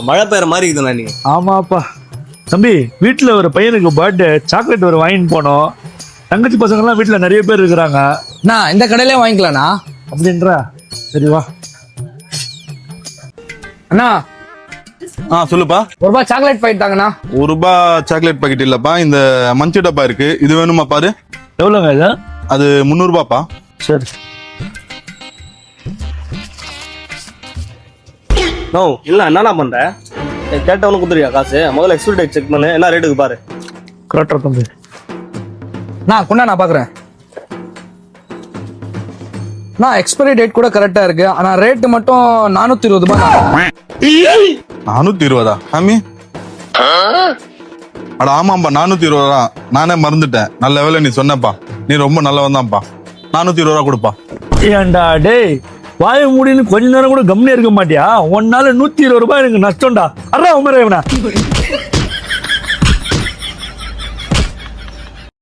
மழை பெய்யற மாதிரி இருக்குதுண்ணா நீ. ஆமாப்பா தம்பி, வீட்டுல ஒரு பையனுக்கு பர்த்டே, சாக்லேட் ஒரு வாங்கிட்டு போனோம். தங்கச்சி பசங்க எல்லாம் வீட்டுல நிறைய பேர் இருக்கிறாங்க. நான் இந்த கடையிலே வாங்கிக்கலாம்ண்ணா. அப்படின்றா? சரி வா. அண்ணா சொல்லுப்பா. ₹1 சாக்லேட் பாக்கெட் தாங்கண்ணா. ₹1 சாக்லேட் பாக்கெட் இல்லப்பா, இந்த மஞ்சள் டப்பா இருக்கு, இது வேணுமா பாரு. எவ்வளோங்க இது? அது ₹300பா. சரி. நோ இல்ல என்னண்ணா பண்ற? கேட்டவனு குடுத்துறியா காசு? முதல்ல எக்ஸ்பிரி டேட் செக் பண்ணு, என்ன ரேட்டுக்கு பாரு. கரெக்டா தம்பி. நான் கொண்டா நான் பாக்குறேன். நான் எக்ஸ்பைரி டேட் கூட கரெக்டா இருக்கு, ஆனா ரேட் மட்டும் ₹420. 420 சாமி? அட ஆமாப்பா, 420 தான். நானே மறந்துட்டேன். நல்ல வேலை நீ சொன்னப்பா, நீ ரொம்ப நல்லவன் தான்ப்பா. 420 கொடுப்பா. ஏன்டா டேய், வாய மூடின்னு கொஞ்ச நேரம் கூட கம்மியா இருக்க மாட்டியா? 1 நாள் ₹120 எனக்கு நஷ்டம்டா. அறா உமரேவனா.